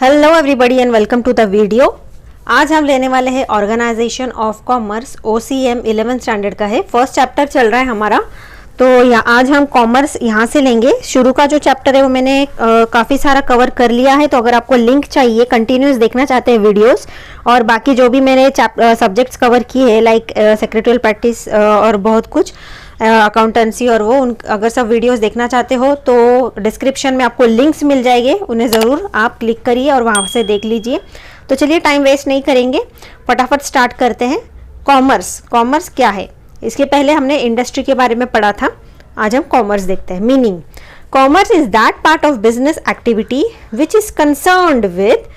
Hello everybody and welcome to the video. आज हम लेने वाले हैं organisation of commerce OCM 11th standard का है। फर्स्ट चैप्टर चल रहा है हमारा, तो आज हम कॉमर्स यहाँ से लेंगे। शुरू का जो चैप्टर है वो मैंने काफ़ी सारा कवर कर लिया है, तो अगर आपको लिंक चाहिए, कंटिन्यूस देखना चाहते हैं वीडियोस, और बाकी जो भी मैंने सब्जेक्ट्स कवर किए हैं लाइक सेक्रेटरियल प्रैक्टिस और बहुत कुछ अकाउंटेंसी और वो अगर सब वीडियोस देखना चाहते हो तो डिस्क्रिप्शन में आपको लिंक्स मिल जाएंगे, उन्हें ज़रूर आप क्लिक करिए और वहाँ से देख लीजिए। तो चलिए टाइम वेस्ट नहीं करेंगे, फटाफट स्टार्ट करते हैं। कॉमर्स क्या है? इसके पहले हमने इंडस्ट्री के बारे में पढ़ा था, आज हम कॉमर्स देखते हैं। Meaning: commerce is that part of business activity which is concerned with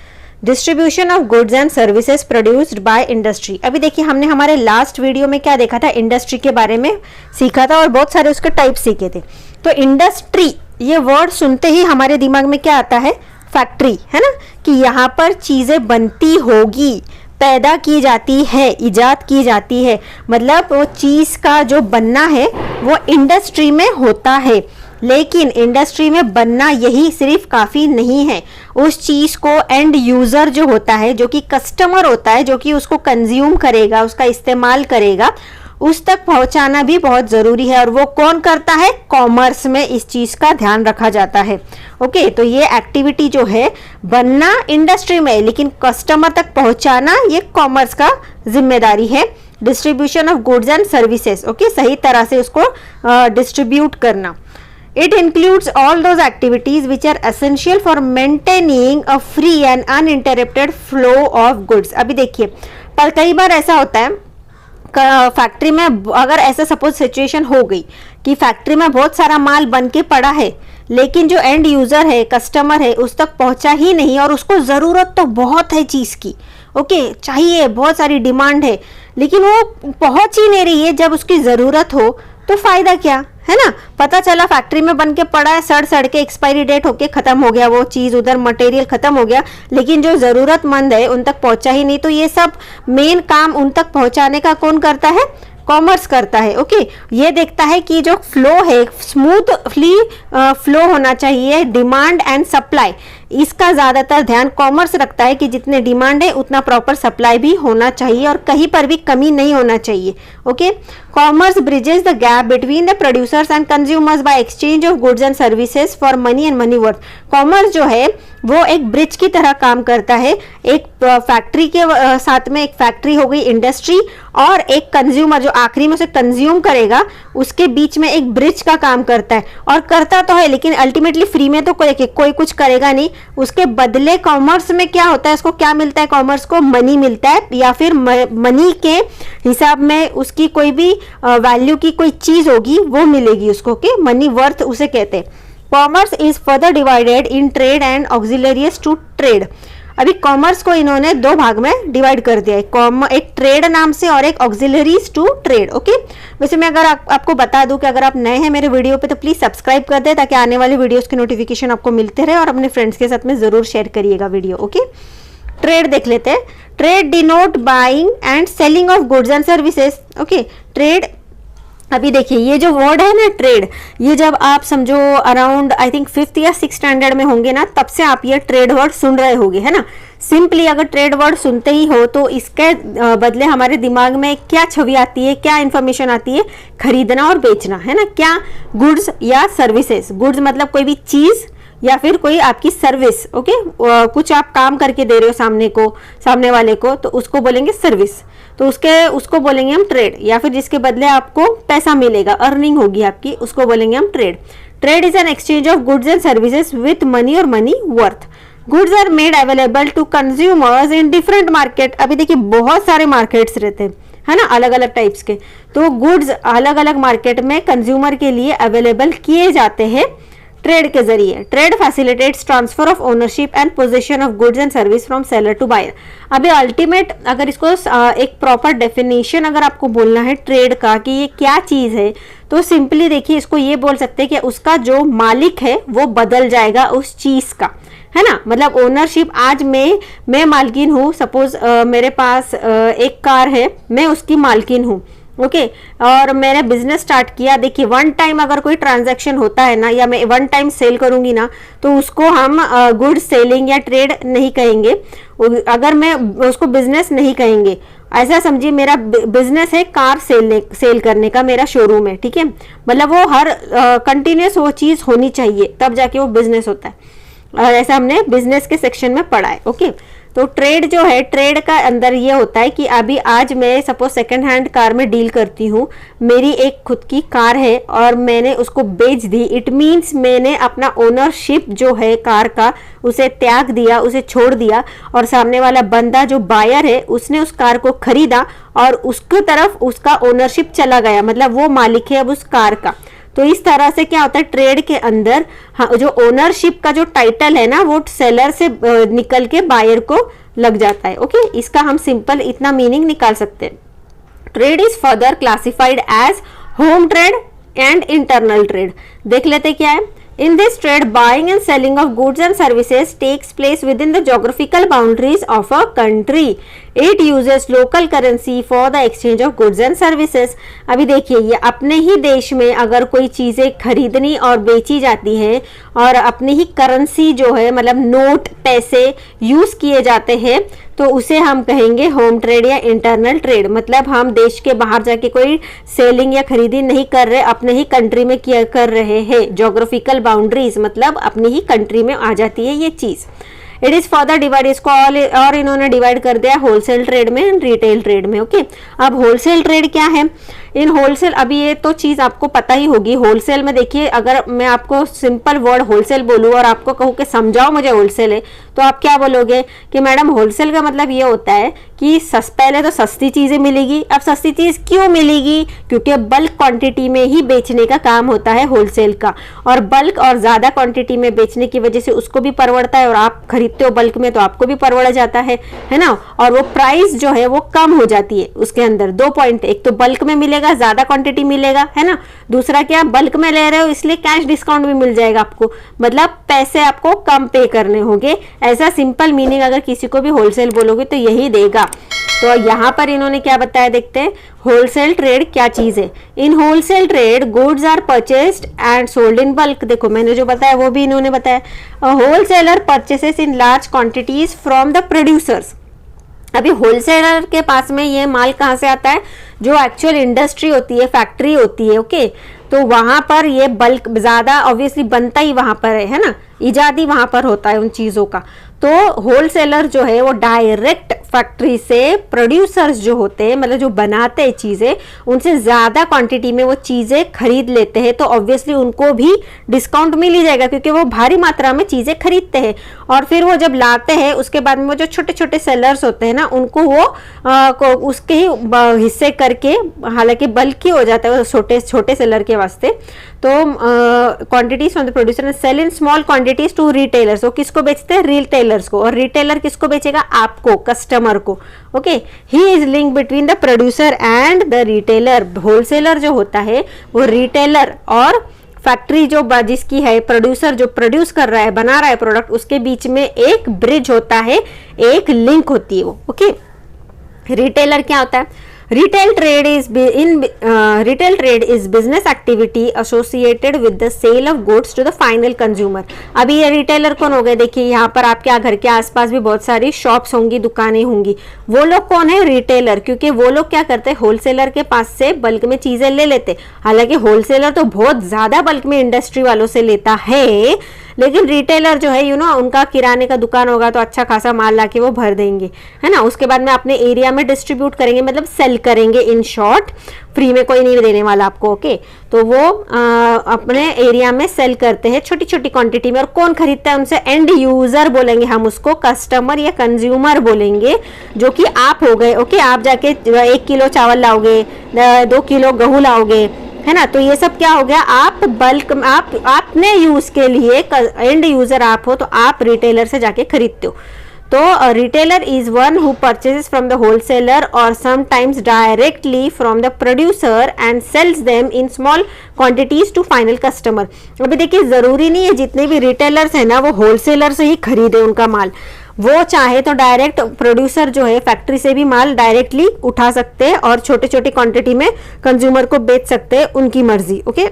distribution of goods and services produced by industry. अभी देखिए, हमने हमारे लास्ट वीडियो में क्या देखा था, इंडस्ट्री के बारे में सीखा था और बहुत सारे उसके टाइप सीखे थे। तो इंडस्ट्री ये वर्ड सुनते ही हमारे दिमाग में क्या आता है? फैक्ट्री, है ना, कि यहाँ पर चीजें बनती होगी, पैदा की जाती है, इजाद की जाती है, मतलब वो चीज का जो बनना है वो इंडस्ट्री में होता है। लेकिन इंडस्ट्री में बनना यही सिर्फ काफ़ी नहीं है, उस चीज़ को एंड यूज़र जो होता है, जो कि कस्टमर होता है, जो कि उसको कंज्यूम करेगा, उसका इस्तेमाल करेगा, उस तक पहुंचाना भी बहुत ज़रूरी है। और वो कौन करता है? कॉमर्स में इस चीज़ का ध्यान रखा जाता है। ओके, तो ये एक्टिविटी जो है, बनना इंडस्ट्री में, लेकिन कस्टमर तक पहुंचाना ये कॉमर्स का जिम्मेदारी है। Distribution of goods and services, okay, सही तरह से उसको डिस्ट्रीब्यूट करना। It includes all those activities which are essential for maintaining a free and uninterrupted flow of goods। अभी देखिए, पर कई बार ऐसा होता है फैक्ट्री में, अगर ऐसा सपोज सिचुएशन हो गई कि फैक्ट्री में बहुत सारा माल बन के पड़ा है, लेकिन जो एंड यूजर है, कस्टमर है, उस तक पहुंचा ही नहीं, और उसको ज़रूरत तो बहुत है चीज़ की, ओके, चाहिए, बहुत सारी डिमांड है, लेकिन वो पहुंच ही नहीं रही है जब उसकी ज़रूरत हो, तो फायदा क्या है ना? पता चला फैक्ट्री में बन के पड़ा है, सड़ के एक्सपायरी डेट होके खत्म हो गया, वो चीज़ उधर मटेरियल खत्म हो गया, लेकिन जो ज़रूरतमंद है उन तक पहुंचा ही नहीं। तो ये सब मेन काम उन तक पहुंचाने का कौन करता है? कॉमर्स करता है। ओके, ये देखता है कि जो फ्लो है, स्मूथली फ्लो होना चाहिए, डिमांड एंड सप्लाई, इसका ज़्यादातर ध्यान कॉमर्स रखता है कि जितने डिमांड है उतना प्रॉपर सप्लाई भी होना चाहिए और कहीं पर भी कमी नहीं होना चाहिए। Okay, commerce bridges the gap between the producers and consumers by exchange of goods and services for money and money worth. Commerce जो है वो एक ब्रिज की तरह काम करता है। एक फैक्ट्री के साथ में, एक फैक्ट्री हो गई इंडस्ट्री, और एक कंज्यूमर जो आखिरी में उसे कंज्यूम करेगा, उसके बीच में एक ब्रिज का काम करता है। और करता तो है, लेकिन अल्टीमेटली फ्री में तो कोई कुछ करेगा नहीं। उसके बदले कॉमर्स में क्या होता है, उसको क्या मिलता है? कॉमर्स को मनी मिलता है, या फिर मनी के हिसाब में उसकी कोई भी वैल्यू की कोई चीज होगी वो मिलेगी उसको, के मनी वर्थ उसे कहते हैं। Commerce is further divided in trade and auxiliaries to trade. अभी कॉमर्स को इन्होंने दो भाग में डिवाइड कर दिया है, एक ट्रेड नाम से और एक ऑक्सिलरीज टू ट्रेड। ओके, वैसे मैं अगर आपको बता दूं कि अगर आप नए हैं मेरे वीडियो पे तो प्लीज सब्सक्राइब कर दे, ताकि आने वाली वीडियोस के नोटिफिकेशन आपको मिलते रहे, और अपने फ्रेंड्स के साथ में जरूर शेयर करिएगा वीडियो। ओके, ट्रेड देख लेते हैं। Trade denote buying and selling of goods and services. Okay, trade, अभी देखिए ये जो वर्ड है ना ट्रेड, ये जब आप समझो अराउंड आई थिंक 5th या 6th स्टैंडर्ड में होंगे ना, तब से आप ये ट्रेड वर्ड सुन रहे होंगे, है ना। सिंपली अगर ट्रेड वर्ड सुनते ही हो तो इसके बदले हमारे दिमाग में क्या छवि आती है, क्या इंफॉर्मेशन आती है? खरीदना और बेचना, है ना। क्या? गुड्स या सर्विसेज। गुड्स मतलब कोई भी चीज, या फिर कोई आपकी सर्विस। ओके, कुछ आप काम करके दे रहे हो सामने वाले को, तो उसको बोलेंगे सर्विस, तो उसको बोलेंगे हम ट्रेड। या फिर जिसके बदले आपको पैसा मिलेगा, अर्निंग होगी आपकी, उसको बोलेंगे हम trade. Trade is an exchange of goods and services with money और money worth. Goods are made available to consumers in different market. अभी देखिए बहुत सारे मार्केट्स रहते हैं, है ना, अलग अलग टाइप्स के, तो गुड्स अलग अलग मार्केट में कंज्यूमर के लिए अवेलेबल किए जाते हैं ट्रेड के जरिए। Trade facilitates transfer of ownership and position of goods and service from seller to buyer. अभी अल्टीमेट अगर इसको एक प्रॉपर डेफिनेशन अगर आपको बोलना है ट्रेड का कि ये क्या चीज है, तो सिंपली देखिए इसको ये बोल सकते हैं कि उसका जो मालिक है वो बदल जाएगा उस चीज का, है ना। मतलब ओनरशिप, आज मैं मालकिन हूँ, सपोज मेरे पास एक कार है, मैं उसकी मालकिन हूँ, ओके और मैंने बिजनेस स्टार्ट किया। देखिए वन टाइम अगर कोई ट्रांजैक्शन होता है ना, या मैं वन टाइम सेल करूंगी ना, तो उसको हम गुड सेलिंग या ट्रेड नहीं कहेंगे, अगर मैं उसको बिजनेस नहीं कहेंगे। ऐसा समझिए मेरा बिजनेस है कार सेल करने का, मेरा शोरूम है, ठीक है, मतलब वो हर कंटिन्यूस वो चीज होनी चाहिए, तब जाके वो बिजनेस होता है। और ऐसा हमने बिजनेस के सेक्शन में पढ़ा है। ओके तो ट्रेड जो है, ट्रेड का अंदर ये होता है कि अभी आज मैं सपोज सेकंड हैंड कार में डील करती हूँ, मेरी एक खुद की कार है और मैंने उसको बेच दी, इट मीन्स मैंने अपना ओनरशिप जो है कार का उसे त्याग दिया, उसे छोड़ दिया, और सामने वाला बंदा जो बायर है उसने उस कार को खरीदा और उसकी तरफ उसका ओनरशिप चला गया, मतलब वो मालिक है अब उस कार का। तो इस तरह से क्या होता है ट्रेड के अंदर, हाँ, जो ओनरशिप का जो टाइटल है ना वो सेलर से निकल के बायर को लग जाता है। ओके इसका हम सिंपल इतना मीनिंग निकाल सकते हैं। Trade is further classified age home trade and internal trade. देख लेते क्या है। In this trade, buying and selling of goods and services takes place within the geographical boundaries of a country. It uses local currency for the exchange of goods and services. अभी देखिए ये अपने ही देश में अगर कोई चीज़ें खरीदनी और बेची जाती हैं और अपनी ही करेंसी जो है मतलब नोट पैसे यूज़ किए जाते हैं, तो उसे हम कहेंगे होम ट्रेड या इंटरनल ट्रेड। मतलब हम देश के बाहर जाके कोई सेलिंग या खरीदी नहीं कर रहे, अपने ही कंट्री में किया कर रहे हैं। जोग्राफिकल बाउंड्रीज मतलब अपनी ही कंट्री में आ जाती है ये चीज़। इट इज फर्दर डिवाइड, इसको और इन्होंने डिवाइड कर दिया होलसेल ट्रेड में एंड रिटेल ट्रेड में। ओके अब होलसेल ट्रेड क्या है। इन होलसेल, अभी ये तो चीज़ आपको पता ही होगी। होलसेल में देखिए अगर मैं आपको सिंपल वर्ड होलसेल बोलूँ और आपको कहूँ कि समझाओ मुझे होलसेल है, तो आप क्या बोलोगे कि मैडम होलसेल का मतलब ये होता है कि पहले तो सस्ती चीज़ें मिलेगी। अब सस्ती चीज़ क्यों मिलेगी, क्योंकि बल्क क्वांटिटी में ही बेचने का काम होता है होलसेल का, और बल्क और ज़्यादा क्वांटिटी में बेचने की वजह से उसको भी परवड़ता है, और आप खरीदते हो बल्क में तो आपको भी परवड़ जाता है ना। और वो प्राइस जो है वो कम हो जाती है। उसके अंदर 2 पॉइंट, एक तो बल्क में मिलेगा, ज़्यादा क्वांटिटी मिलेगा, है ना। दूसरा क्या, बल्क में ले रहे हो इसलिए कैश डिस्काउंट भी मिल जाएगा आपको, मतलब पैसे आपको कम पे करने होंगे। ऐसा सिंपल मीनिंग अगर किसी को भी होलसेल बोलोगे तो यही देगा। तो यहाँ पर इन्होंने क्या बताया, देखते हैं होलसेल ट्रेड क्या चीज है। In wholesale trade goods are purchased and sold in bulk. देखो मैंने जो बताया वो भी इन्होंने बताया। Wholesaler purchases in large quantities from the producers. अभी होलसेलर के पास में ये माल कहाँ से आता है, जो एक्चुअल इंडस्ट्री होती है, फैक्ट्री होती है। ओके तो वहां पर ये बल्क ज्यादा ऑब्वियसली बनता ही वहां पर है ना, इजाद ही वहां पर होता है उन चीजों का। तो होलसेलर जो है वो डायरेक्ट फैक्ट्री से प्रोड्यूसर्स जो होते हैं, मतलब जो बनाते हैं चीज़ें, उनसे ज़्यादा क्वांटिटी में वो चीज़ें खरीद लेते हैं। तो ऑब्वियसली उनको भी डिस्काउंट मिल ही जाएगा, क्योंकि वो भारी मात्रा में चीज़ें खरीदते हैं। और फिर वो जब लाते हैं उसके बाद में वो जो छोटे छोटे सेलर्स होते हैं ना, उनको वो उसके ही हिस्से करके, हालांकि बल्क ही हो जाता है वो छोटे छोटे सेलर के वास्ते। तो quantities from the producer sell in small quantities to retailers. वो किसको बेचते हैं, रिटेलर्स को। और रिटेलर किसको बेचेगा, आपको, कस्टमर को। Okay he is link between the producer and the retailer. Wholesaler जो होता है वो रिटेलर और फैक्ट्री जो जिसकी है, प्रोड्यूसर जो प्रोड्यूस कर रहा है, बना रहा है प्रोडक्ट, उसके बीच में एक ब्रिज होता है, एक लिंक होती है वो। ओके रिटेलर क्या होता है, retail trade is business activity associated with the sale of goods to the final consumer। अभी ये रिटेलर कौन हो गए, देखिए यहाँ पर आपके घर के आसपास भी बहुत सारी शॉप्स होंगी, दुकानें होंगी। वो लोग कौन है, रिटेलर, क्योंकि वो लोग क्या करते हैं, होलसेलर के पास से बल्क में चीजें ले लेते। हालांकि होलसेलर तो बहुत ज्यादा बल्क में इंडस्ट्री वालों से लेता है, लेकिन रिटेलर जो है उनका किराने का दुकान होगा तो अच्छा खासा माल लाके वो भर देंगे, है ना। उसके बाद में अपने एरिया में डिस्ट्रीब्यूट करेंगे, मतलब सेल करेंगे। इन शॉर्ट फ्री में कोई नहीं देने वाला आपको। ओके तो वो अपने एरिया में सेल करते हैं छोटी छोटी क्वांटिटी में। और कौन खरीदता है उनसे, एंड यूजर बोलेंगे हम उसको, कस्टमर या कंज्यूमर बोलेंगे, जो कि आप हो गए। ओके आप जाके 1 किलो चावल लाओगे, 2 किलो गेहूं लाओगे, है ना। तो ये सब क्या हो गया, आप बल्क, आप अपने यूज के लिए, एंड यूजर आप हो, तो आप रिटेलर से जाके खरीदते हो। तो retailer is one who purchases from the wholesaler और sometimes directly from the producer and sales them in small quantities to final customer. अभी देखिए जरूरी नहीं है जितने भी रिटेलर्स है ना वो होलसेलर से ही खरीदे उनका माल, वो चाहे तो डायरेक्ट प्रोड्यूसर जो है फैक्ट्री से भी माल डायरेक्टली उठा सकते हैं और छोटे छोटे क्वांटिटी में कंज्यूमर को बेच सकते हैं, उनकी मर्जी। ओके,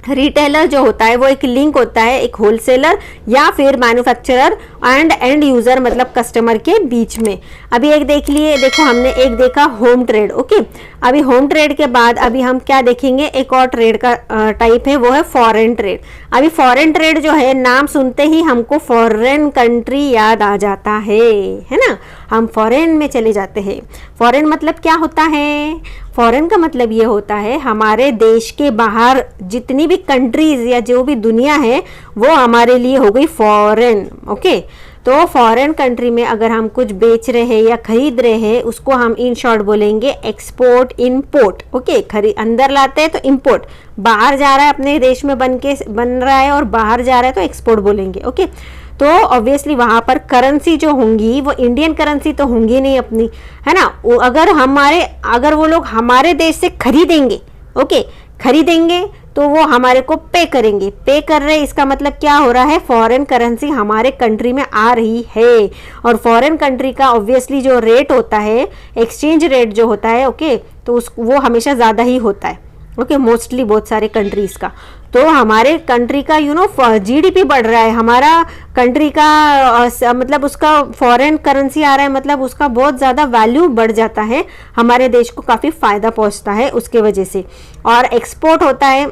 रिटेलर जो होता है वो एक लिंक होता है एक होलसेलर या फिर मैन्युफैक्चरर एंड एंड यूजर मतलब कस्टमर के बीच में। अभी एक देख लिए, देखो हमने एक देखा होम ट्रेड। ओके, अभी होम ट्रेड के बाद अभी हम क्या देखेंगे, एक और ट्रेड का टाइप है, वो है फॉरेन ट्रेड। अभी फॉरेन ट्रेड जो है नाम सुनते ही हमको फॉरेन कंट्री याद आ जाता है ना, हम फॉरेन में चले जाते हैं। फॉरेन मतलब क्या होता है, फॉरेन का मतलब ये होता है हमारे देश के बाहर जितनी भी कंट्रीज या जो भी दुनिया है वो हमारे लिए हो गई फॉरेन। ओके, तो फॉरेन कंट्री में अगर हम कुछ बेच रहे हैं या खरीद रहे हैं उसको हम इन शॉर्ट बोलेंगे एक्सपोर्ट इम्पोर्ट। ओके, अंदर लाते हैं तो इम्पोर्ट, बाहर जा रहा है अपने देश में बन रहा है और बाहर जा रहा है तो एक्सपोर्ट बोलेंगे। ओके, तो ऑब्वियसली वहां पर करेंसी जो होंगी वो इंडियन करेंसी तो होंगी नहीं अपनी, है ना। अगर वो लोग हमारे देश से खरीदेंगे, ओके खरीदेंगे तो वो हमारे को पे करेंगे, पे कर रहे, इसका मतलब क्या हो रहा है, फॉरेन करेंसी हमारे कंट्री में आ रही है। और फॉरेन कंट्री का ऑब्वियसली जो रेट होता है, एक्सचेंज रेट जो होता है, ओके, तो वो हमेशा ज़्यादा ही होता है। ओके, मोस्टली बहुत सारे कंट्रीज का। तो हमारे कंट्री का जीडीपी बढ़ रहा है, हमारा कंट्री का मतलब उसका फॉरेन करेंसी आ रहा है, मतलब उसका बहुत ज़्यादा वैल्यू बढ़ जाता है, हमारे देश को काफ़ी फ़ायदा पहुंचता है उसके वजह से। और एक्सपोर्ट होता है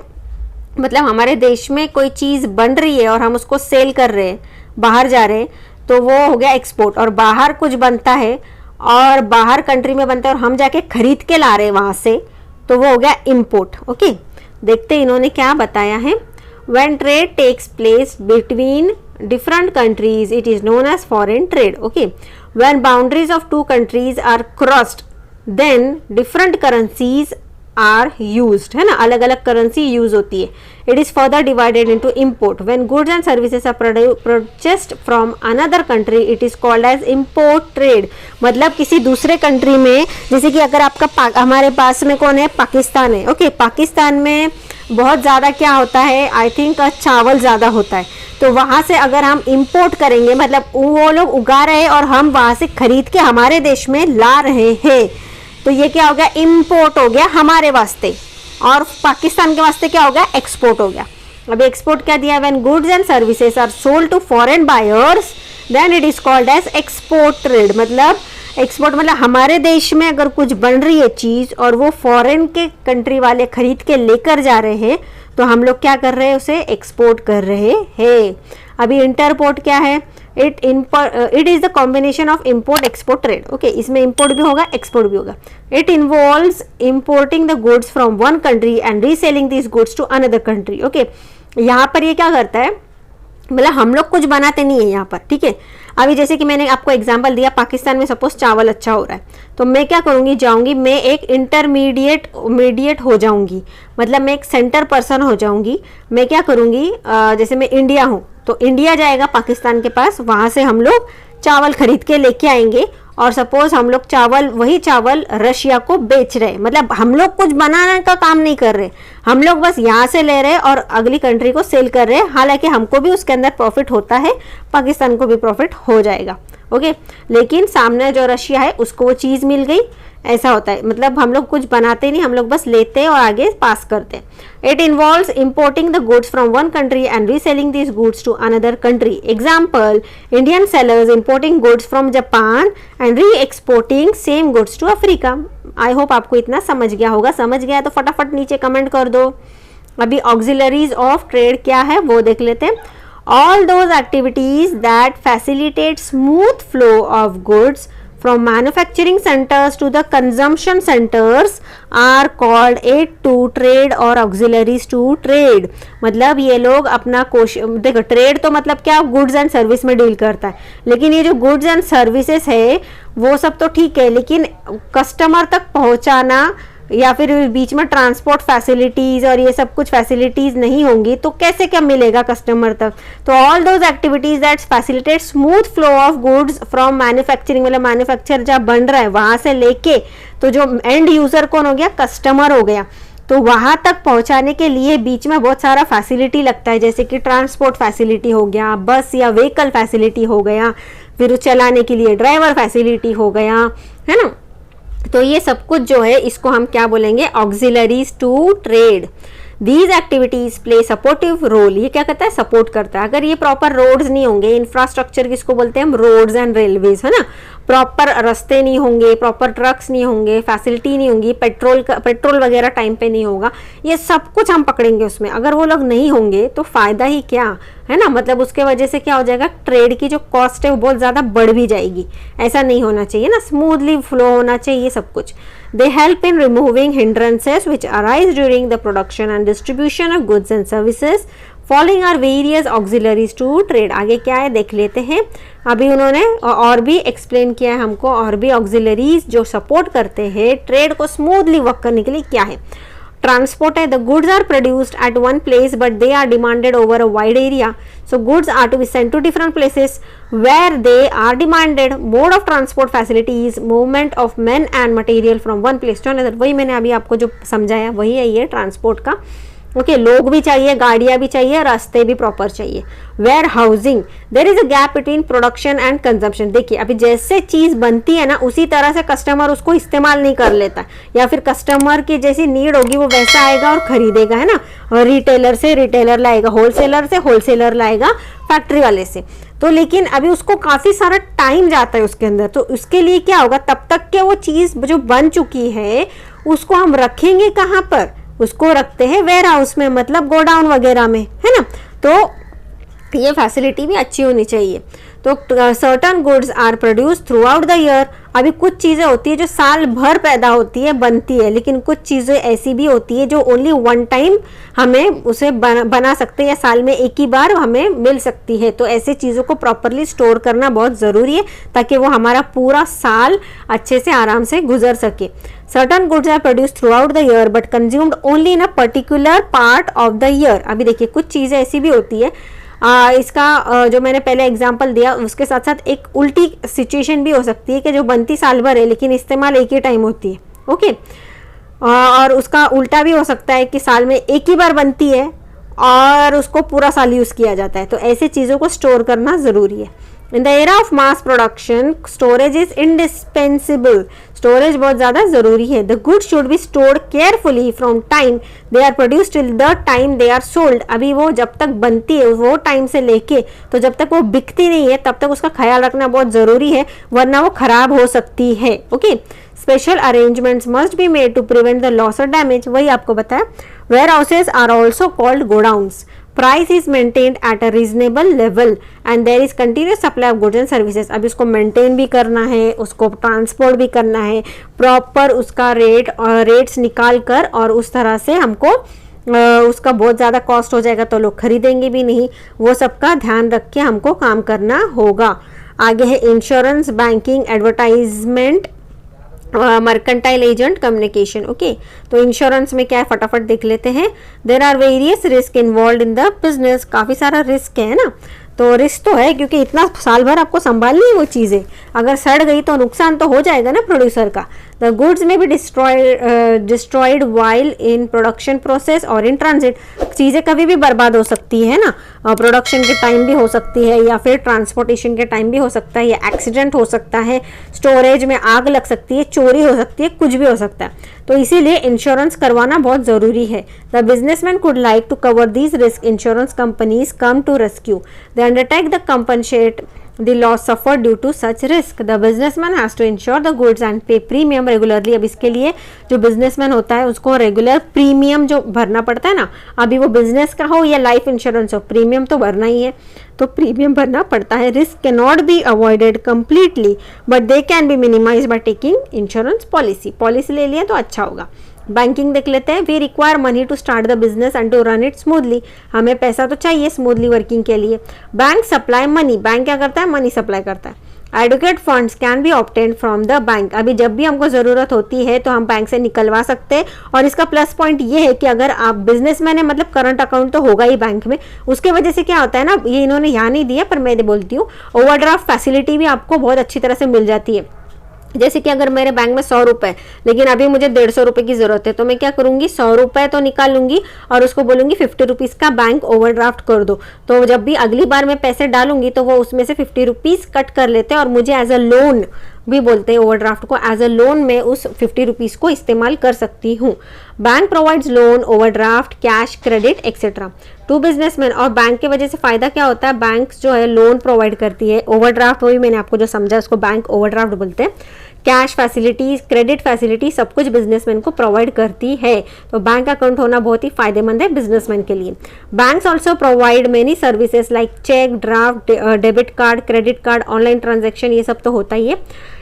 मतलब हमारे देश में कोई चीज़ बन रही है और हम उसको सेल कर रहे हैं, बाहर जा रहे हैं, तो वो हो गया एक्सपोर्ट। और बाहर कुछ बनता है और बाहर कंट्री में बनता है और हम जाके खरीद के ला रहे हैं वहाँ से, तो वो हो गया इम्पोर्ट। ओके, देखते इन्होंने क्या बताया है। When trade takes place between different countries, it is known as foreign trade. Okay, when boundaries of two countries are crossed, then different currencies are used, है ना, अलग अलग करेंसी यूज होती है। It is further divided into import. When goods and services are purchased from another country, it is called as import trade. मतलब किसी दूसरे country में, जैसे कि अगर आपका हमारे पास में कौन है, पाकिस्तान है। ओके, पाकिस्तान में बहुत ज़्यादा क्या होता है, आई थिंक चावल ज़्यादा होता है, तो वहाँ से अगर हम इंपोर्ट करेंगे मतलब वो लोग उगा रहे हैं और हम वहाँ से खरीद के हमारे देश में ला रहे हैं, तो ये क्या हो गया, इंपोर्ट हो गया हमारे वास्ते। और पाकिस्तान के वास्ते क्या हो गया, एक्सपोर्ट हो गया। अभी एक्सपोर्ट क्या दिया, when goods and services are sold to foreign buyers then it is called as export trade. मतलब एक्सपोर्ट मतलब हमारे देश में अगर कुछ बन रही है चीज़ और वो फॉरेन के कंट्री वाले खरीद के लेकर जा रहे हैं, तो हम लोग क्या कर रहे हैं, उसे एक्सपोर्ट कर रहे हैं। अभी इंटरपोर्ट क्या है, it is the combination of import export trade. Okay, इसमें इम्पोर्ट भी होगा एक्सपोर्ट भी होगा। It involves importing the goods from one country and reselling this goods to another country. Okay, यहाँ पर ये क्या करता है, मतलब हम लोग कुछ बनाते नहीं है यहाँ पर, ठीक है। अभी जैसे कि मैंने आपको एग्जांपल दिया, पाकिस्तान में सपोज चावल अच्छा हो रहा है, तो मैं क्या करूँगी, जाऊँगी मैं एक इंटरमीडिएट हो जाऊँगी, मतलब मैं एक सेंटर पर्सन हो जाऊँगी। मैं क्या करूँगी, जैसे मैं इंडिया हूँ तो इंडिया जाएगा पाकिस्तान के पास, वहाँ से हम लोग चावल खरीद के लेके आएंगे और सपोज हम लोग वही चावल रशिया को बेच रहे, मतलब हम लोग कुछ बनाने का काम नहीं कर रहे, हम लोग बस यहाँ से ले रहे और अगली कंट्री को सेल कर रहे हैं। हालांकि हमको भी उसके अंदर प्रॉफिट होता है, पाकिस्तान को भी प्रॉफिट हो जाएगा। ओके, लेकिन सामने जो रशिया है उसको वो चीज़ मिल गई, ऐसा होता है। मतलब हम लोग कुछ बनाते नहीं, हम लोग बस लेते हैं और आगे पास करते हैं। It involves importing the goods from one country and reselling this goods to another country. Example, Indian sellers importing goods from Japan and re exporting same goods to Africa. I hope आपको इतना समझ गया होगा, समझ गया तो फटाफट नीचे कमेंट कर दो। अभी ऑक्सिलरीज ऑफ ट्रेड क्या है वो देख लेते हैं। All those activities that facilitate smooth flow of goods from manufacturing centers to the consumption centers are called aid to trade or auxiliaries to trade। मतलब ये लोग अपना देखो, ट्रेड तो मतलब क्या, गुड्स एंड सर्विस में डील करता है, लेकिन ये जो गुड्स एंड सर्विसेज है वो सब तो ठीक है, लेकिन कस्टमर तक पहुंचाना या फिर बीच में ट्रांसपोर्ट फैसिलिटीज और ये सब कुछ फैसिलिटीज नहीं होंगी तो कैसे क्या मिलेगा कस्टमर तक। तो all those activities that facilitate smooth flow of goods from manufacturing, मतलब मैन्युफैक्चर जहाँ बन रहा है वहां से लेके तो जो एंड यूजर कौन हो गया, कस्टमर हो गया, तो वहां तक पहुंचाने के लिए बीच में बहुत सारा फैसिलिटी लगता है, जैसे कि ट्रांसपोर्ट फैसिलिटी हो गया, बस या व्हीकल फैसिलिटी हो गया, फिर चलाने के लिए ड्राइवर फैसिलिटी हो गया, है ना। तो ये सब कुछ जो है इसको हम क्या बोलेंगे, auxiliaries to trade. These activities play supportive role, ये क्या करता है, सपोर्ट करता है। अगर ये प्रॉपर रोड्स नहीं होंगे, इंफ्रास्ट्रक्चर किसको बोलते हैं हम, रोड्स एंड रेलवेज, है ना, प्रॉपर रास्ते नहीं होंगे, प्रॉपर ट्रक्स नहीं होंगे, फैसिलिटी नहीं होंगी, पेट्रोल वगैरह टाइम पे नहीं होगा, ये सब कुछ हम पकड़ेंगे उसमें। अगर वो लोग नहीं होंगे तो फायदा ही क्या, है ना, मतलब उसके वजह से क्या हो जाएगा, ट्रेड की जो कॉस्ट है वो बहुत ज़्यादा बढ़ भी जाएगी। ऐसा नहीं होना चाहिए ना, स्मूथली फ्लो होना चाहिए सब कुछ। They help in removing hindrances which arise during the production and distribution of goods and services. Following are various auxiliaries to trade. आगे क्या है देख लेते हैं। अभी उन्होंने और भी एक्सप्लेन किया है हमको, और भी ऑक्सिलरीज जो सपोर्ट करते हैं ट्रेड को स्मूथली वर्क करने के लिए क्या है। ट्रांसपोर्ट है, the goods are produced at one place but they are demanded over a wide area, so goods are to be sent to different places where they are demanded. Mode of transport facility is movement of men and material from one place to another. वही मैंने अभी आपको जो समझाया वही है ये transport का। ओके, लोग भी चाहिए, गाड़ियाँ भी चाहिए, रास्ते भी प्रॉपर चाहिए। Warehousing, there is a gap between production and consumption. देखिए अभी जैसे चीज़ बनती है ना उसी तरह से कस्टमर उसको इस्तेमाल नहीं कर लेता, या फिर कस्टमर की जैसी नीड होगी वो वैसा आएगा और खरीदेगा, है ना, और रिटेलर से रिटेलर लाएगा, होलसेलर से होलसेलर लाएगा, फैक्ट्री वाले से। तो लेकिन अभी उसको काफ़ी सारा टाइम जाता है उसके अंदर, तो उसके लिए क्या होगा, तब तक के वो चीज़ जो बन चुकी है उसको हम रखेंगे कहाँ पर, उसको रखते हैं वेयर हाउस में, मतलब गोडाउन वगैरह में, है ना। तो ये फैसिलिटी भी अच्छी होनी चाहिए। तो certain goods are produce throughout the year. अभी कुछ चीज़ें होती है जो साल भर पैदा होती है, बनती है, लेकिन कुछ चीज़ें ऐसी भी होती है जो ओनली वन टाइम हमें उसे बना सकते हैं, या साल में एक ही बार हमें मिल सकती है। तो ऐसे चीज़ों को प्रॉपरली स्टोर करना बहुत ज़रूरी है ताकि वो हमारा पूरा साल अच्छे से आराम से गुजर सके। Certain goods are produce throughout the year but consumed only in a particular part of the year. अभी देखिए कुछ चीज़ें ऐसी भी होती है, इसका जो मैंने पहले एग्जांपल दिया उसके साथ साथ एक उल्टी सिचुएशन भी हो सकती है कि जो बनती साल भर है लेकिन इस्तेमाल एक ही टाइम होती है। ओके, और उसका उल्टा भी हो सकता है कि साल में एक ही बार बनती है और उसको पूरा साल यूज़ किया जाता है। तो ऐसे चीज़ों को स्टोर करना ज़रूरी है। In the era of mass production storage is indispensable. Storage बहुत ज़्यादा ज़रूरी है। The goods should be stored carefully from time they are produced till the time they are sold. अभी वो जब तक बनती है वो टाइम से लेके तो जब तक वो बिकती नहीं है तब तक उसका ख्याल रखना बहुत ज़रूरी है, वरना वो खराब हो सकती है। Okay, special arrangements must be made to prevent the loss or damage. वही आपको बताया। Warehouses are also called godowns. Price is maintained at a reasonable level and there is continuous supply of goods and services. अभी उसको maintain भी करना है, उसको transport भी करना है, प्रॉपर उसका रेट्स निकाल कर, और उस तरह से हमको उसका बहुत ज़्यादा कॉस्ट हो जाएगा तो लोग खरीदेंगे भी नहीं। वो सबका ध्यान रख के हमको काम करना होगा। आगे है insurance, banking, advertisement, mercantile agent, communication. Okay, तो इंश्योरेंस में क्या है फटाफट देख लेते हैं। There are various risk involve in the business. काफ़ी सारा रिस्क है ना, तो रिस्क तो है क्योंकि इतना साल भर आपको संभालनी है वो चीज़ें, अगर सड़ गई तो नुकसान तो हो जाएगा ना प्रोड्यूसर का। द गुड्स में भी destroyed while in production process और इन ट्रांजिट। चीज़ें कभी भी बर्बाद हो सकती है ना, प्रोडक्शन के टाइम भी हो सकती है, या फिर ट्रांसपोर्टेशन के टाइम भी हो सकता है, या एक्सीडेंट हो सकता है, स्टोरेज में आग लग सकती है, चोरी हो सकती है, कुछ भी हो सकता है। तो इसीलिए इंश्योरेंस करवाना बहुत ज़रूरी है। The businessman could like to cover these risk, insurance companies come to rescue, they undertake the compensate the loss suffered due to such risk. The businessman has to insure the goods and pay premium regularly. अब इसके लिए जो businessman होता है उसको regular premium जो भरना पड़ता है ना, अभी वो बिजनेस का हो या लाइफ इंश्योरेंस हो, प्रीमियम तो भरना ही है, तो प्रीमियम भरना पड़ता है। Risk can not be avoided completely but they can be minimise by taking insurance policy. Policy ले लिया तो अच्छा होगा। बैंकिंग देख लेते हैं। We require money to start the business and to run it smoothly, हमें पैसा तो चाहिए स्मूथली वर्किंग के लिए। बैंक सप्लाई मनी, बैंक क्या करता है, मनी सप्लाई करता है। Adequate funds can be obtained from the bank, अभी जब भी हमको ज़रूरत होती है तो हम बैंक से निकलवा सकते हैं। और इसका प्लस पॉइंट ये है कि अगर आप बिजनेसमैन है, मतलब करंट अकाउंट तो होगा ही बैंक में, उसके वजह से क्या होता है ना, ये इन्होंने यहाँ नहीं दिया पर मैं बोलती हूँ, ओवरड्राफ्ट फैसिलिटी भी आपको बहुत अच्छी तरह से मिल जाती है। जैसे कि अगर मेरे बैंक में 100 रुपए, लेकिन अभी मुझे 150 रुपए की जरूरत है, तो मैं क्या करूंगी, 100 रुपए तो निकालूंगी और उसको बोलूंगी 50 रुपीज का बैंक ओवरड्राफ्ट कर दो। तो जब भी अगली बार मैं पैसे डालूंगी तो वो उसमें से 50 रुपीज कट कर लेते हैं और मुझे एज अ लोन भी बोलते हैं ओवरड्राफ्ट को, एज अ लोन में उस 50 रुपीज को इस्तेमाल कर सकती हूँ। Bank provides loan, overdraft, cash, credit etcetera to businessman. और बैंक की वजह से फायदा क्या होता है, बैंक जो है लोन प्रोवाइड करती है, ओवरड्राफ्ट वही मैंने आपको जो समझा उसको बैंक ओवरड्राफ्ट बोलते हैं। कैश फैसिलिटीज, क्रेडिट फैसिलिटी सब कुछ बिजनेसमैन को प्रोवाइड करती है। तो बैंक अकाउंट होना बहुत ही फायदेमंद है बिजनेसमैन के लिए। Banks also provide many services like cheque, draft, debit card, credit card, online transaction, ये सब तो होता ही है।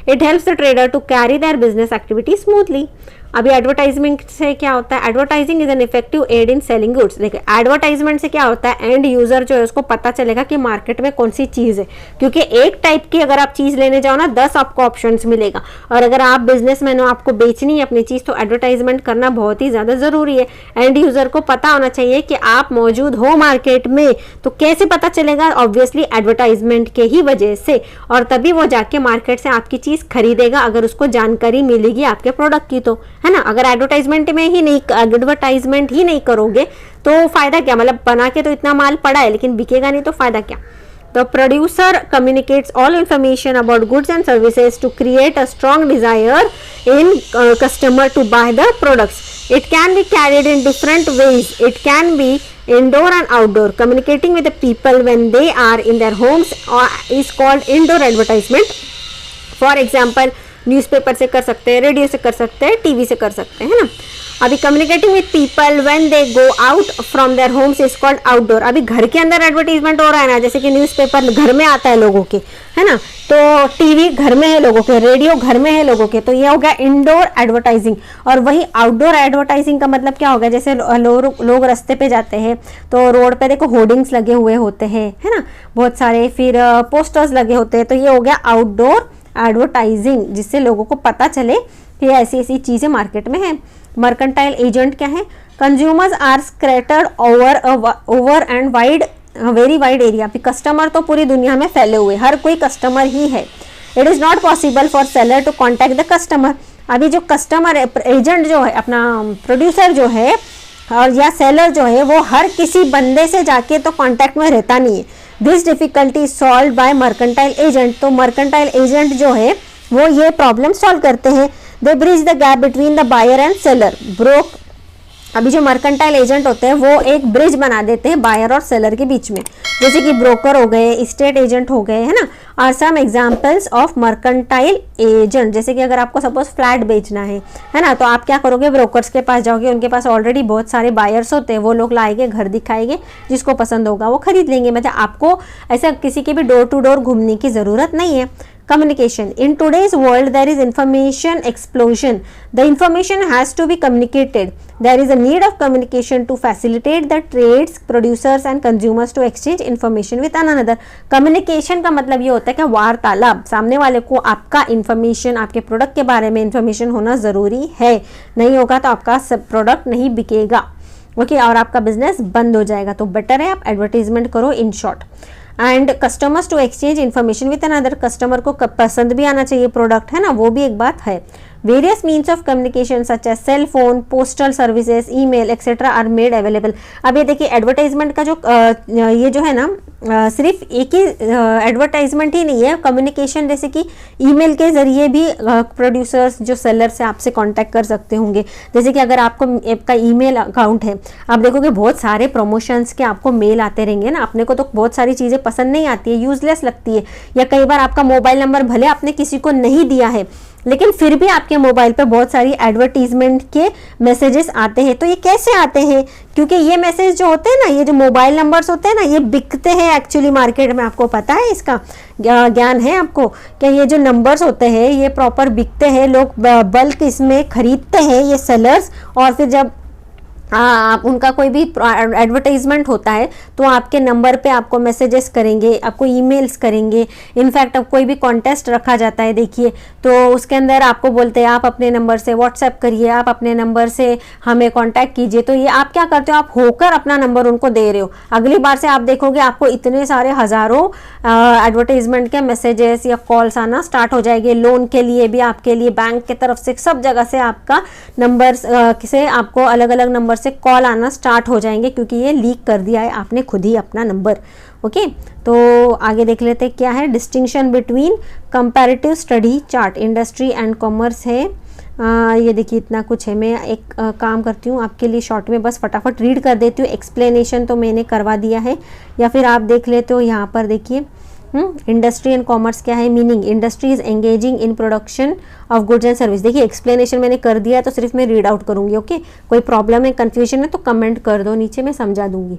It helps the trader to carry their business activity smoothly. अभी एडवर्टाइजमेंट से क्या होता है, advertising is an effective aid in selling goods. देखिए एडवर्टाइजमेंट से क्या होता है, एंड यूजर जो है उसको पता चलेगा कि मार्केट में कौन सी चीज है, क्योंकि एक टाइप की अगर आप चीज लेने जाओ ना 10 आपको ऑप्शंस मिलेगा। और अगर आप बिजनेसमैन हो, आपको बेचनी है अपनी चीज, तो एडवर्टाइजमेंट करना बहुत ही ज्यादा जरूरी है। एंड यूजर को पता होना चाहिए कि आप मौजूद हो मार्केट में, तो कैसे पता चलेगा, ऑब्वियसली एडवर्टाइजमेंट के ही वजह से, और तभी वो जाके मार्केट से आपकी चीज खरीदेगा अगर उसको जानकारी मिलेगी आपके प्रोडक्ट की, तो है ना। अगर एडवर्टाइजमेंट ही नहीं करोगे तो फायदा क्या, मतलब बना के तो इतना माल पड़ा है लेकिन बिकेगा नहीं, तो फायदा क्या। The producer communicates all information about goods and services to create a strong desire in customer to buy the products. It can be carried in different ways. It can be indoor and outdoor. Communicating with the people when they are in their homes is called indoor advertisement. For example, newspaper से कर सकते हैं, radio से कर सकते हैं, TV से कर सकते हैं, है ना। अभी communicating with people when they go out from their homes is called outdoor. अभी घर के अंदर एडवर्टीजमेंट हो रहा है ना, जैसे कि न्यूज़पेपर घर में आता है लोगों के, है ना, तो टीवी घर में है लोगों के, रेडियो घर में है लोगों के, तो ये हो गया इंडोर एडवर्टाइजिंग। और वही आउटडोर एडवर्टाइजिंग का मतलब क्या होगा, जैसे लोग रास्ते पे जाते हैं तो रोड पे देखो होर्डिंग्स लगे हुए होते हैं, है ना, बहुत सारे, फिर पोस्टर्स लगे होते हैं, तो ये हो गया आउटडोर एडवर्टाइजिंग, जिससे लोगों को पता चले कि ऐसी ऐसी चीजें मार्केट में है। मर्केंटाइल एजेंट क्या है, consumers are scattered over and wide, very wide area. Customer तो पूरी दुनिया में फैले हुए, हर कोई कस्टमर ही है। It is not possible for seller to contact the customer. अभी जो कस्टमर है, एजेंट जो है, अपना प्रोड्यूसर जो है और या सेलर जो है, वो हर किसी बंदे से जाके तो कॉन्टैक्ट में रहता नहीं है। This difficulty solve by mercantile agent. तो मर्केंटाइल एजेंट जो है वो ये प्रॉब्लम सॉल्व करते हैं। They bridge the gap between the buyer and seller. Broke, अभी जो मर्केंटाइल एजेंट होते हैं वो एक ब्रिज बना देते हैं बायर और सेलर के बीच में, जैसे कि ब्रोकर हो गए, स्टेट एजेंट हो गए, है ना, are some examples of mercantile agent. जैसे कि अगर आपको सपोज फ्लैट बेचना है ना, तो आप क्या करोगे, ब्रोकर्स के पास जाओगे, उनके पास ऑलरेडी बहुत सारे बायर्स होते हैं, वो लोग लाएंगे, घर दिखाएंगे, जिसको पसंद होगा वो खरीद लेंगे। मतलब आपको ऐसा किसी के भी डोर टू डोर घूमने की ज़रूरत नहीं है। Communication. In today's world, there is information explosion. The information has to be communicated. There is a need of communication to facilitate the trades, producers and consumers to exchange information with one another. Communication का मतलब ये होता है कि वार्तालाप, सामने वाले को आपका information, आपके प्रोडक्ट के बारे में information होना ज़रूरी है। नहीं होगा तो आपका सब प्रोडक्ट नहीं बिकेगा, ओके, और आपका बिजनेस बंद हो जाएगा। तो बेटर है आप एडवर्टीजमेंट करो in short. And customers to exchange information with another, customer को पसंद भी आना चाहिए प्रोडक्ट, है ना, वो भी एक बात है। Various means of communication such as cell phone, postal services, email etcetera are made available. अब ये देखिए एडवर्टाइजमेंट का जो ये जो है ना, सिर्फ एक ही एडवर्टाइजमेंट ही नहीं है, कम्युनिकेशन जैसे कि ईमेल के जरिए भी प्रोड्यूसर्स जो सेलर से आपसे कांटेक्ट कर सकते होंगे। जैसे कि अगर आपको आपका ईमेल अकाउंट है, आप देखोगे बहुत सारे प्रमोशंस के आपको मेल आते रहेंगे ना। अपने को तो बहुत सारी चीज़ें पसंद नहीं आती है, यूजलेस लगती है, या कई बार आपका मोबाइल नंबर भले आपने किसी को नहीं दिया है लेकिन फिर भी आपके मोबाइल पे बहुत सारी एडवर्टीजमेंट के मैसेजेस आते हैं। तो ये कैसे आते हैं? क्योंकि ये मैसेज जो होते हैं ना, ये जो मोबाइल नंबर्स होते हैं ना, ये बिकते हैं एक्चुअली मार्केट में। आपको पता है, इसका ज्ञान है आपको कि ये जो नंबर्स होते हैं ये प्रॉपर बिकते हैं, लोग बल्क इसमें खरीदते हैं ये सेलर्स। और फिर जब आप उनका कोई भी एडवर्टाइजमेंट होता है तो आपके नंबर पे आपको मैसेजेस करेंगे, आपको ईमेल्स करेंगे। इनफैक्ट अब कोई भी कॉन्टेस्ट रखा जाता है, देखिए, तो उसके अंदर आपको बोलते हैं आप अपने नंबर से व्हाट्सएप करिए, आप अपने नंबर से हमें कांटेक्ट कीजिए। तो ये आप क्या करते हो, आप होकर अपना नंबर उनको दे रहे हो। अगली बार से आप देखोगे आपको इतने सारे हज़ारों एडवर्टाइजमेंट के मैसेजेस या कॉल्स आना स्टार्ट हो जाएंगे। लोन के लिए भी, आपके लिए बैंक की तरफ से, सब जगह से आपका नंबर से आपको अलग अलग नंबर से कॉल आना स्टार्ट हो जाएंगे, क्योंकि ये लीक कर दिया है आपने खुद ही अपना नंबर। ओके, तो आगे देख लेते हैं क्या है distinction between comparative study chart, industry and commerce है। ये देखिए इतना कुछ है। मैं एक काम करती हूँ आपके लिए, शॉर्ट में बस फटाफट रीड कर देती हूँ। एक्सप्लेनेशन तो मैंने करवा दिया है, या फिर आप देख लेते हो यहाँ पर। देखिए इंडस्ट्री एंड कॉमर्स क्या है, meaning industry is engaging in production of goods and service. देखिए एक्सप्लेनेशन मैंने कर दिया है, तो सिर्फ मैं रीड आउट करूंगी। ओके, कोई प्रॉब्लम है, कंफ्यूजन है तो कमेंट कर दो नीचे, मैं समझा दूंगी।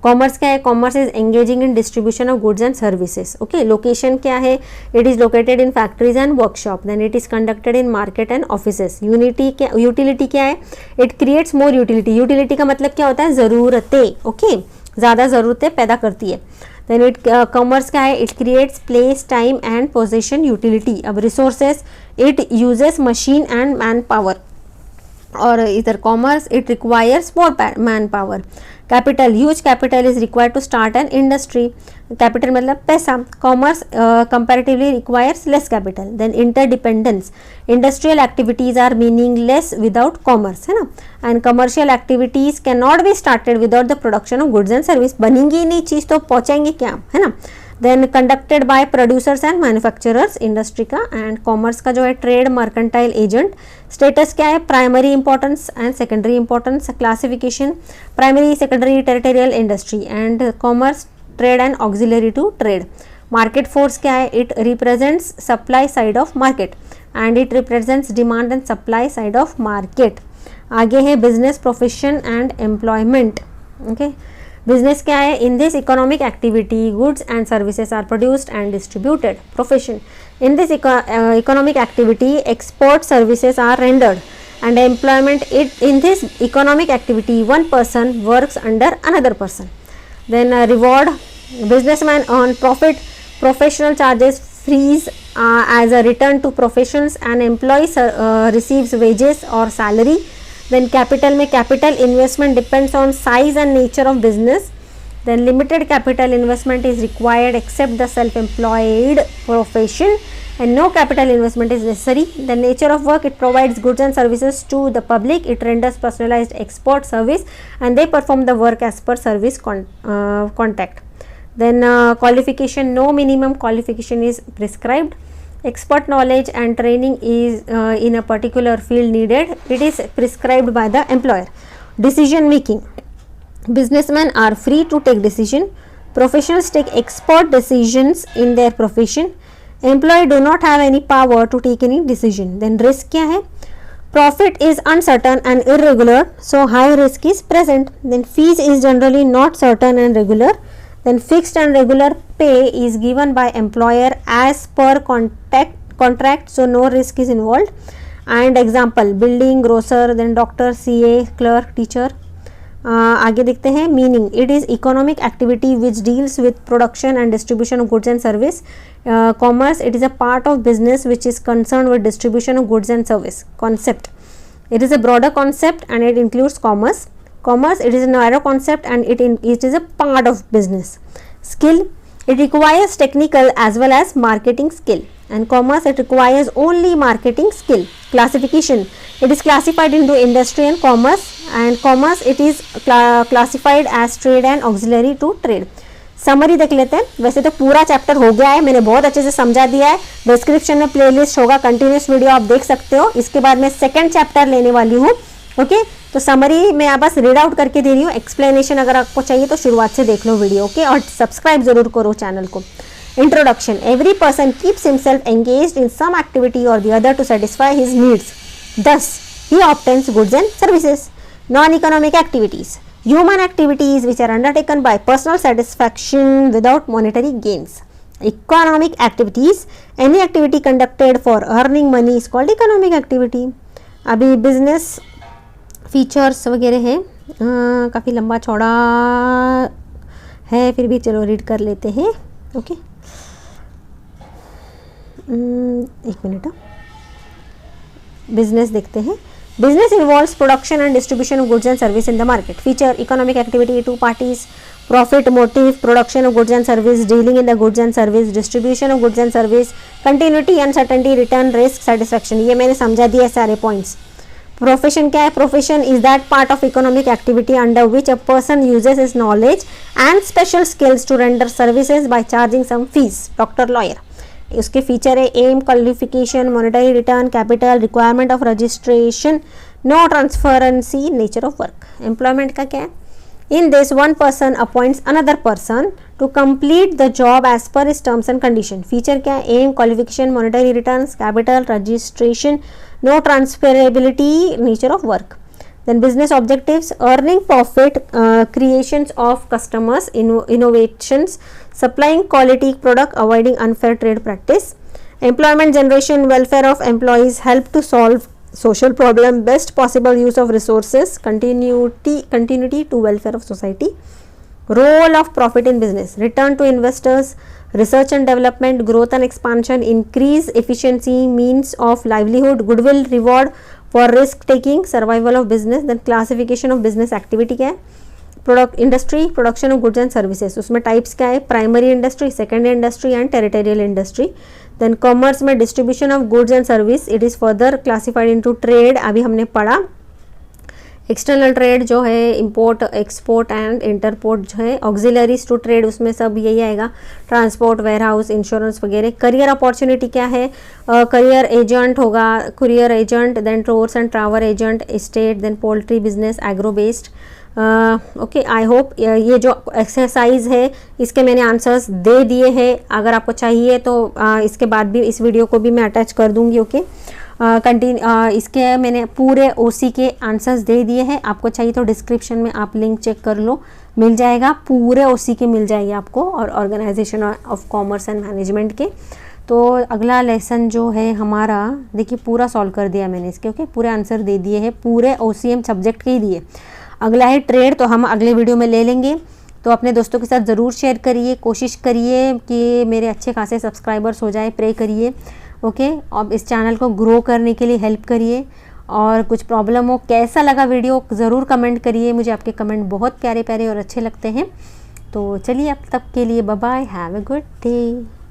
कॉमर्स क्या है, commerce is engaging in distribution of goods and services. Okay, location क्या है, it is located in factories and workshop, then it is conducted in market and offices. Utility क्या है, it creates more utility. Utility का मतलब क्या होता है, ज़रूरतें। ओके, ज़्यादा ज़रूरतें पैदा करती है। देन इट कॉमर्स क्या है, it creates place, time and position utility. अब resources, it uses machine and man power. और इधर commerce, it requires more man power. Capital, huge capital is required to start an industry. Capital मतलब पैसा। Commerce comparatively requires less capital. Then interdependence, industrial activities are meaningless without commerce, है ना। And commercial activities can not be started without the production of goods and service. बनेंगी ही नहीं चीज़ तो पहुँचाएंगे क्या, है ना। Then conducted by producers and manufacturers, industry का। एंड कॉमर्स का जो है ट्रेड, मर्केंटाइल एजेंट। स्टेटस क्या है, primary importance and secondary importance. Classification, primary, secondary, territorial, industry. And commerce trade and auxiliary to trade. Market force क्या है, it represents supply side of market and it represents demand and supply side of market. आगे है business, profession and employment. Okay, business क्या है, in this economic activity goods and services are produced and distributed. Profession, in this economic activity export services are rendered. And employment, it in this economic activity one person works under another person. Then reward, businessman earn profit, professional charges fees as a return to professions, and employee receives wages or salary. Then capital में capital investment depends on size and nature of business. Then limited capital investment is required except the self-employed profession, and no capital investment is necessary. The nature of work, it provides goods and services to the public, it renders personalized export service, and they perform the work as per service contact. Then qualification, no minimum qualification is prescribed. Expert knowledge and training is in a particular field needed, it is prescribed by the employer. Decision making, businessmen are free to take decision. Professionals take expert decisions in their profession. Employee do not have any power to take any decision. Then risk क्या है, profit is uncertain and irregular, so high risk is present. Then fees is generally not certain and regular. Then fixed and regular pay is given by employer as per contract, so no risk is involved. And example, building, grocer, then doctor, CA, clerk, teacher. आगे देखते हैं meaning, it is economic activity which deals with production and distribution of goods and service. Commerce, it is a part of business which is concern with distribution of goods and service. Concept, it is a broader concept and it includes commerce. Commerce, it is a narrow concept and it is a part of business. Skill, it requires technical as well as marketing skill, and commerce, it requires only marketing skill. Classification, it is classified into industry and commerce, it is classified as trade and auxiliary to trade. Summary देख लेते हैं. वैसे तो पूरा chapter हो गया है, मैंने बहुत अच्छे से समझा दिया है. डिस्क्रिप्शन में प्लेलिस्ट होगा, कंटिन्यूस वीडियो आप देख सकते हो. इसके बाद मैं सेकंड चैप्टर लेने वाली हूँ. ओके, तो समरी मैं यहाँ बस रीड आउट करके दे रही हूँ. एक्सप्लेनेशन अगर आपको चाहिए तो शुरुआत से देख लो वीडियो. ओके, और सब्सक्राइब जरूर करो चैनल को. Introduction. Every person keeps himself engaged in some activity or the other to satisfy his needs. Thus, he obtains goods and services. Non-economic activities. Human activities which are undertaken by personal satisfaction without monetary gains. Economic activities. Any activity conducted for earning money is called economic activity. अभी business features वगैरह है, काफ़ी लंबा चौड़ा है, फिर भी चलो रीड कर लेते हैं. ओके, एक मिनट. बिजनेस देखते हैं. Business involves production and distribution of goods and service in the market. Feature economic activity, two parties, profit motive, production of goods and service, dealing in the goods and service, distribution of goods and service, continuity, uncertainty, return, risk, satisfaction. ये मैंने समझा दिया सारे points. Profession क्या है? Profession is that part of economic activity under which a person uses his knowledge and special skills to render services by charging some fees. Doctor, lawyer. उसके feature है um, qualification, monetary return, capital, requirement of registration, no transferency, nature of work. Employment का क्या है? In this one person appoints another person to complete the job as per his terms and condition. Feature क्या है? Um, qualification, monetary return, capital, registration, no transferability, nature of work. Then business objectives: earning profit, creations of customers, innovations, supplying quality product, avoiding unfair trade practice. Employment generation, welfare of employees, help to solve social problem, best possible use of resources, continuity to welfare of society. Role of profit in business: return to investors, research and development, growth and expansion, increase efficiency, means of livelihood, goodwill, reward for risk taking, survival of business. Then classification of business activity क्या है? Product industry, production of goods and services. उसमें types क्या है? Primary industry, secondary industry and territorial industry. Then commerce में distribution of goods and service, it is further classified into trade. अभी हमने पढ़ा external trade जो है, इंपोर्ट, एक्सपोर्ट एंड इंटरपोर्ट जो है. ऑक्सिलरीज टू ट्रेड, उसमें सब यही आएगा, ट्रांसपोर्ट, वेयरहाउस, इंश्योरेंस वगैरह. करियर अपॉर्चुनिटी क्या है? करियर एजेंट होगा, courier agent, then tours and travel agent, state, then poultry business, agro based. Okay, I hope ये जो एक्सरसाइज है इसके मैंने आंसर्स दे दिए हैं. अगर आपको चाहिए तो इसके बाद भी इस वीडियो को भी मैं अटैच कर दूंगी. ओके, इसके मैंने पूरे ओसी के आंसर्स दे दिए हैं. आपको चाहिए तो डिस्क्रिप्शन में आप लिंक चेक कर लो, मिल जाएगा. पूरे ओसी के मिल जाएगी आपको, और organisation of commerce and management के. तो अगला लेसन जो है हमारा, देखिए पूरा सॉल्व कर दिया मैंने इसके. ओके, पूरे आंसर दे दिए हैं, पूरे ओसीएम सब्जेक्ट के ही दिए. अगला है ट्रेड, तो हम अगले वीडियो में ले लेंगे. तो अपने दोस्तों के साथ ज़रूर शेयर करिए, कोशिश करिए कि मेरे अच्छे खासे सब्सक्राइबर्स हो जाए, प्रे करिए. ओके, अब इस चैनल को ग्रो करने के लिए हेल्प करिए. और कुछ प्रॉब्लम हो, कैसा लगा वीडियो, ज़रूर कमेंट करिए. मुझे आपके कमेंट बहुत प्यारे प्यारे और अच्छे लगते हैं. तो चलिए, अब तक के लिए bye bye, have a good day.